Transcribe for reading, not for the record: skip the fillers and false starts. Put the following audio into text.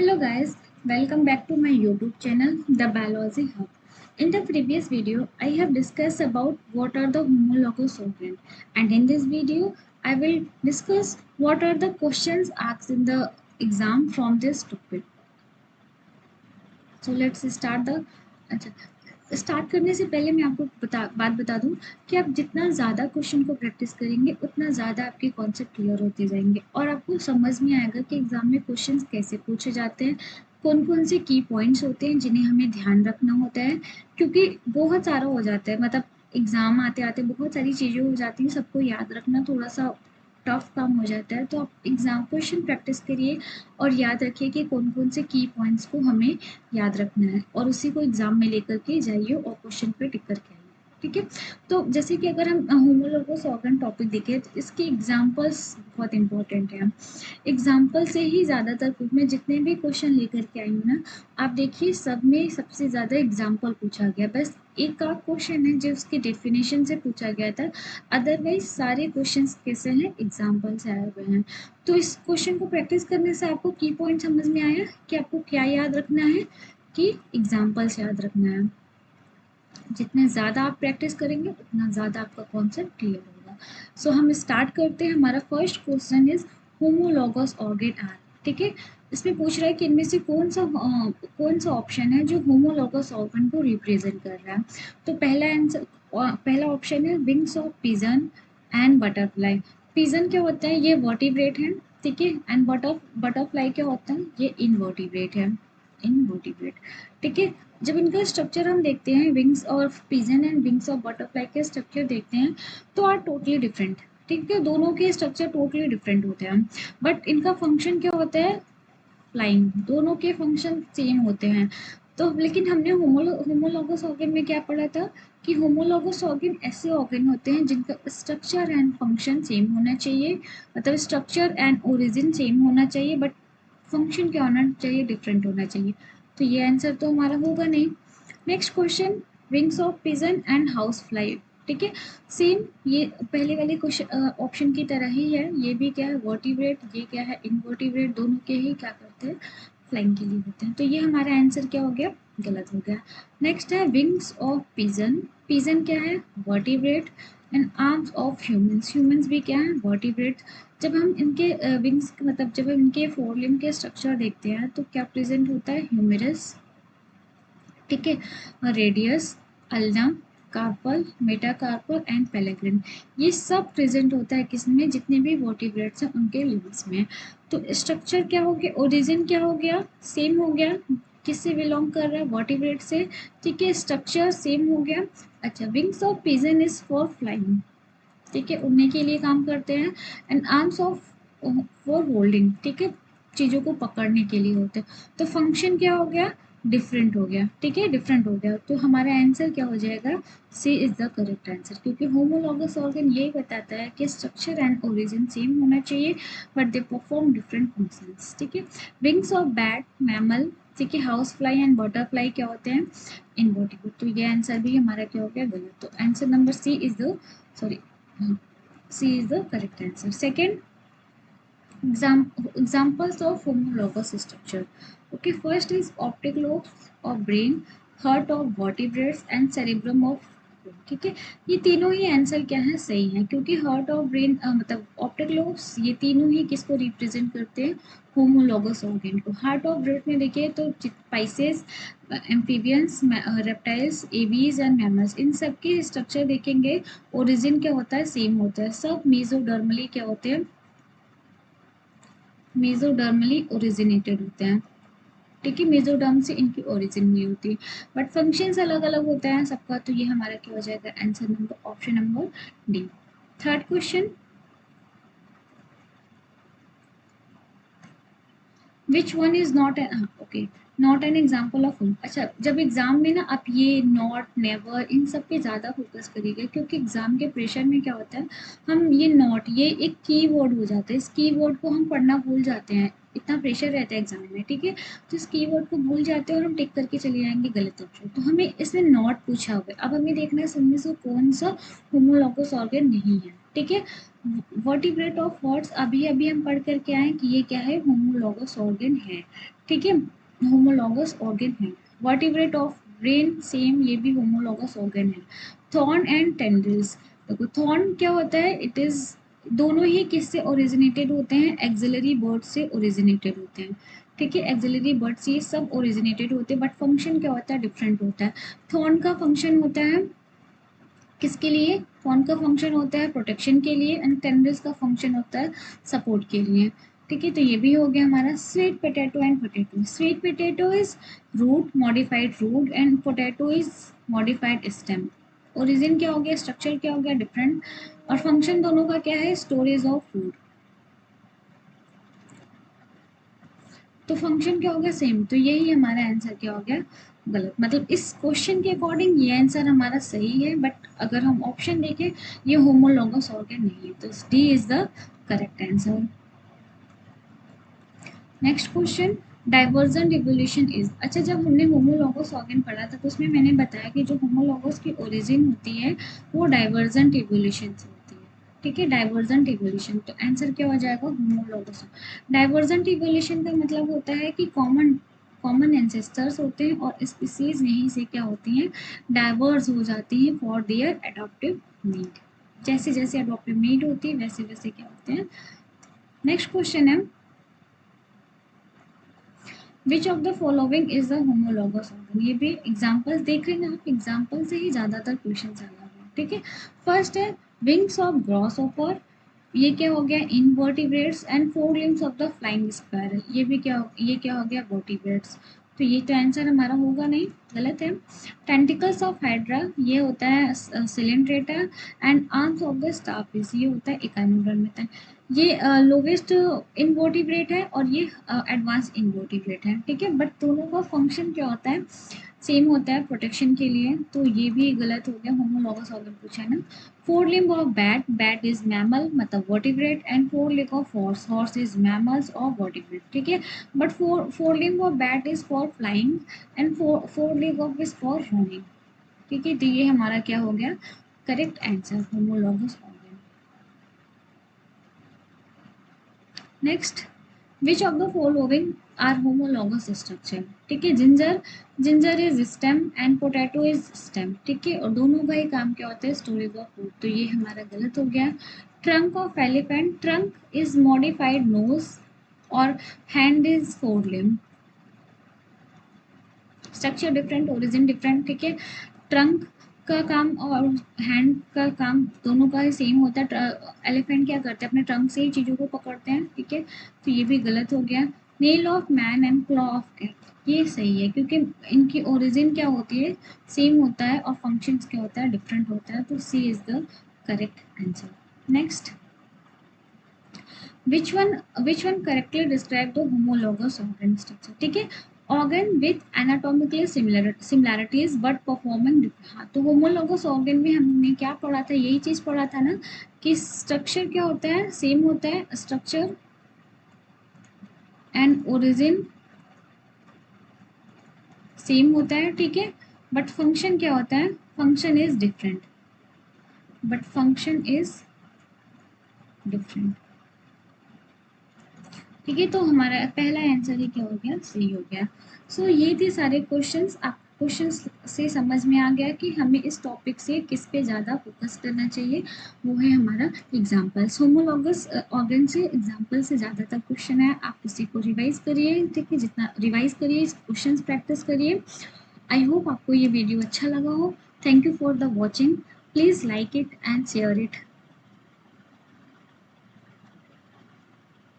Hello guys, welcome back to my YouTube channel, The Biology Hub. In the previous video, I have discussed about what are the homologous organs, and in this video, I will discuss what are the questions asked in the exam from this topic. So let's start the अच्छा start करने से पहले मैं आपको बात बता दूं कि आप जितना ज़्यादा क्वेश्चन को प्रैक्टिस करेंगे उतना ज़्यादा आपके कॉन्सेप्ट क्लियर होते जाएंगे और आपको समझ में आएगा कि एग्जाम में क्वेश्चंस कैसे पूछे जाते हैं, कौन कौन से की पॉइंट्स होते हैं जिन्हें हमें ध्यान रखना होता है, क्योंकि बहुत सारा हो जाता है। मतलब एग्ज़ाम आते आते बहुत सारी चीज़ें हो जाती हैं, सबको याद रखना थोड़ा सा टफ काम हो जाता है। तो आप एग्जाम क्वेश्चन प्रैक्टिस करिए और याद रखिए कि कौन कौन से की पॉइंट्स को हमें याद रखना है और उसी को एग्जाम में लेकर के जाइए और क्वेश्चन पे टिक करके आइए। ठीक है, तो जैसे कि अगर हम होमोलोगस ऑर्गन टॉपिक देखें तो इसके एग्जाम्पल्स बहुत इंपॉर्टेंट है। एग्जाम्पल से ही ज़्यादातर मैं जितने भी क्वेश्चन लेकर के आई हूँ ना, आप देखिए सब में सबसे ज़्यादा एग्जाम्पल पूछा गया। बस एक आध क्वेश्चन है जो उसके डेफिनेशन से पूछा गया था, अदरवाइज सारे क्वेश्चंस कैसे हैं, एग्जाम्पल से आए हुए हैं। तो इस क्वेश्चन को प्रैक्टिस करने से आपको की पॉइंट समझ में आया कि आपको क्या याद रखना है, कि एग्जाम्पल्स याद रखना है। जितने ज़्यादा आप प्रैक्टिस करेंगे उतना ज़्यादा आपका कॉन्सेप्ट क्लियर होगा। सो हम स्टार्ट करते हैं। हमारा first question is homologous organ are. ठीक है, इसमें पूछ रहा है कि इनमें से कौन सा ऑप्शन है जो होमोलॉगस ऑर्गन को रिप्रेजेंट कर रहा है। तो पहला ऑप्शन है wings of pigeon and butterfly. Pigeon क्या होता है, ये वर्टिब्रेट है। ठीक है, एंड बटरफ्लाई क्या होता है, ये इनवर्टिब्रेट है। इनवर्टिब्रेट। ठीक है, जब इनका स्ट्रक्चर हम देखते हैं, wings of pigeon and wings of butterfly के स्ट्रक्चर देखते हैं तो आर टोटली डिफरेंट। ठीक है, दोनों के स्ट्रक्चर टोटली डिफरेंट होते हैं, बट इनका फंक्शन क्या होता है, फ्लाइंग। दोनों के फंक्शन सेम होते हैं। तो लेकिन हमने होमोलॉगस ऑर्गन में क्या पढ़ा था कि होमोलॉगस ऑर्गन ऐसे ऑर्गन होते हैं जिनका स्ट्रक्चर एंड फंक्शन सेम होना चाहिए। मतलब स्ट्रक्चर एंड ओरिजिन सेम होना चाहिए, बट फंक्शन क्या होना चाहिए, डिफरेंट होना चाहिए। तो ये आंसर तो हमारा होगा नहीं। Next question, wings of pigeon and house fly. ठीक है, सेम ये पहले वाले क्वेश्चन ऑप्शन की तरह ही है। ये भी क्या है, वर्टिब्रेट, ये क्या है, इनवर्टिब्रेट। दोनों के ही क्या करते हैं, फ्लाइंग के लिए होते हैं। तो ये हमारा आंसर क्या हो गया, गलत हो गया। नेक्स्ट है विंग्स ऑफ पिजन। पिजन क्या है, vertebrate. And arms of humans, humans भी क्या है, वर्टिब्रेट। जब हम इनके विंग्स मतलब जब हम इनके फोर लिम्ब के स्ट्रक्चर देखते हैं तो क्या प्रेजेंट होता है, ह्यूमेरस। ठीक है, रेडियस, अल्नम, कार्पल, मेटाकार्पल एंड पेलेग्रिन। ये सब प्रेजेंट होता है किसमें, जितने भी वर्टिब्रेट्स हैं उनके लिम्स में। तो स्ट्रक्चर क्या हो गया, ओरिजिन क्या हो गया, सेम हो गया। किससे बिलोंग कर रहा है, वर्टिब्रेट से। ठीक है, स्ट्रक्चर सेम हो गया। अच्छा, wings of pigeon is for flying. ठीक है, उड़ने के लिए काम करते हैं। And arms of for holding. ठीक है, चीज़ों को पकड़ने के लिए होते हैं। तो फंक्शन क्या हो गया, डिफरेंट हो गया। ठीक है, डिफरेंट हो गया। तो हमारा आंसर क्या हो जाएगा, सी इज द करेक्ट आंसर, क्योंकि होमोलॉगस ऑर्गन यही बताता है कि स्ट्रक्चर एंड ओरिजिन सेम होना चाहिए, but they perform different functions. ठीक है, विंग्स ऑफ बैट, मैमल। ठीक है, हाउस फ्लाई एंड बटरफ्लाई क्या होते हैं, इनवर्टिब्रेट। तो ये आंसर भी हमारा क्या हो गया, गलत। तो answer number C is the, sorry, C is the correct answer. Second, examples of homologous structure. Okay, first is optic lobes of brain, heart of vertebrates and cerebrum of, ठीक है, ये तीनों ही आंसर क्या है, सही है, क्योंकि हार्ट ऑफ ब्रेन मतलब ऑप्टिक लोब्स, ये तीनों ही किसको रिप्रेजेंट करते हैं, होमोलॉगस ऑर्गन को। हार्ट ऑफ ब्रेन में देखिए तो pisces, amphibians, reptiles, aves and mammals, इन सब के स्ट्रक्चर देखेंगे, ओरिजिन क्या होता है, सेम होता है। सब मेसोडर्मली क्या होते हैं, मेसोडर्मली ओरिजिनेटेड होते हैं। ठीक है, मेसोडर्म से इनकी ओरिजिन हुई होती है, बट फंक्शंस अलग अलग होता है सबका। तो ये हमारा क्या हो जाएगा, answer number option number D. Third question, which one is not an, okay, not an example of home. अच्छा, जब एग्जाम में ना आप ये नॉट, नेवर, इन सब पे ज़्यादा फोकस करिएगा, क्योंकि एग्जाम के प्रेशर में क्या होता है, हम ये नॉट, ये एक की वर्ड हो जाता है, इस की वर्ड को हम पढ़ना भूल जाते हैं, इतना प्रेशर रहता है एग्जाम में। ठीक है, तो इस की वर्ड को भूल जाते हैं और हम टिक करके चले जाएंगे गलत ऑप्शन। तो हमें इसमें नॉट पूछा हुआ है, अब हमें देखना है इसमें से कौन सा होमोलॉगस ऑर्गन नहीं है। ठीक है। वर्टिब्रेट ऑफ व्हाट्स अभी अभी हम पढ़ करके आए कि ये क्या है, होमोलॉगस ऑर्गन है। ठीक है, होमोलॉगस ऑर्गन है। वर्टिब्रेट ऑफ ब्रेन सेम, ये भी होमोलॉगस ऑर्गन है। थॉर्न एंड टेंड्रिल्स, देखो थॉर्न क्या होता है, इट इज दोनों ही किससे ओरिजिनेटेड होते हैं, एक्सिलरी बर्ड से ओरिजिनेटेड होते हैं। ठीक है, एक्सिलरी बर्ड से ये सब ओरिजिनेटेड होते हैं, बट फंक्शन क्या होता है, डिफरेंट होता है। थॉर्न का फंक्शन होता है किसके लिए, कौन का फंक्शन होता है, प्रोटेक्शन के लिए, एंड टेंड्रिल्स का फंक्शन होता है सपोर्ट के लिए। ठीक है, तो ये भी हो गया हमारा sweet potato and potato. Sweet potato is root, modified root, and potato is modified stem. Origin क्या हो गया, स्ट्रक्चर क्या हो गया, डिफरेंट, और फंक्शन दोनों का क्या है, स्टोरेज ऑफ फूड। तो फंक्शन क्या हो गया, सेम। तो यही हमारा आंसर क्या हो गया, गलत। मतलब इस क्वेश्चन के अकॉर्डिंग ये आंसर हमारा सही है, बट अगर हम ऑप्शन देखें ये होमोलॉगस ऑर्गन नहीं है, तो D is the correct answer. Next question, divergent evolution is. अच्छा, जब हमने होमोलॉगस ऑर्गन पढ़ा था तो उसमें मैंने बताया कि जो होमोलॉगस की ओरिजिन होती है वो डाइवर्जेंट इवोल्यूशन से होती है। ठीक है, डाइवर्जेंट इवोल्यूशन, तो आंसर क्या हो जाएगा, होमोलॉगस। डाइवर्जेंट इवोल्यूशन का मतलब होता है कि कॉमन कॉमन एंसेस्टर्स होते हैं और स्पीसीज यहीं से क्या होती हैं, डाइवर्स हो जाती हैं फॉर देयर एडॉप्टिव नीड। जैसे जैसे एडॉप्टिव नीड होती है वैसे वैसे क्या होते हैं। नेक्स्ट क्वेश्चन है, विच of the following is the homologous organ. ये भी एग्जाम्पल्स देख रहे हैं ना आप, एग्जाम्पल से ही ज़्यादातर क्वेश्चन आ रहे हैं। ठीक है, फर्स्ट है विंग्स ऑफ ग्रॉसहॉपर, ये क्या हो गया, invertebrates, and four limbs of the flying squirrel, ये क्या हो गया, वर्टिब्रेट्स। तो ये तो आंसर हमारा होगा नहीं, गलत है। टेंटिकल्स ऑफ हाइड्रा, ये होता है Coelenterata, and arms of the starfish, ये होता है इकाइनोडर्मेटा। ये लोवेस्ट इनवर्टिब्रेट है और ये एडवांस इनवर्टिब्रेट है। ठीक है, बट दोनों का फंक्शन क्या होता है, सेम होता है, प्रोटेक्शन के लिए। तो ये भी गलत हो गया, होमोलॉगस ऑर्गन पूछा है ना। Fore limb of bat, bat is mammal मतलब vertebrate, and fore leg of horse, horse is mammals और वर्टिब्रेट। ठीक है, but fore limb of bat is for flying, and fore leg of is for running. ठीक है, तो ये हमारा क्या हो गया, correct answer, homologous organ. Next, which of the following are homologous structure. ठीक है, ginger, ginger is stem and potato is stem. ठीक है, और दोनों का ही काम क्या होता है, स्टोरेज ऑफ फूड। तो ये हमारा गलत हो गया। Trunk of elephant, trunk is modified nose और hand is fore limb. Structure different, origin different. ठीक है, ट्रंक का काम और हैंड का काम दोनों का ही सेम होता है। एलिफेंट क्या करते हैं, अपने ट्रंक से ही चीज़ों को पकड़ते हैं। ठीक है, तो ये भी गलत हो गया। Nail of man and claw of cat, ये सही है क्योंकि इनकी ओरिजिन क्या होती है, सेम होता है, और फंक्शंस क्या होता है, डिफरेंट होता है। तो C is the correct answer. Next, which one correctly describe the homologous organ structure. ठीक है, organ with anatomically similarities but performing. हाँ, तो होमोलॉगस ऑर्गन में हमने क्या पढ़ा था, यही चीज पढ़ा था ना, कि स्ट्रक्चर क्या होता है, सेम होता है, स्ट्रक्चर एंड ओरिजिन सेम होता है। ठीक है, बट फंक्शन क्या होता है, function is different, but function is different. ठीक है, तो हमारा पहला आंसर ही क्या हो गया, सही हो गया। सो ये थे सारे क्वेश्चंस। आप क्वेश्चंस से समझ में आ गया कि हमें इस टॉपिक से किस पे ज़्यादा फोकस करना चाहिए, वो है हमारा एग्जाम्पल्स। होमोलॉगस ऑर्गन से एग्जाम्पल से ज़्यादातर क्वेश्चन है, आप इसी को रिवाइज करिए। ठीक है, जितना रिवाइज करिए, क्वेश्चन प्रैक्टिस करिए। आई होप आपको ये वीडियो अच्छा लगा हो। Thank you for the watching, please like it and share it.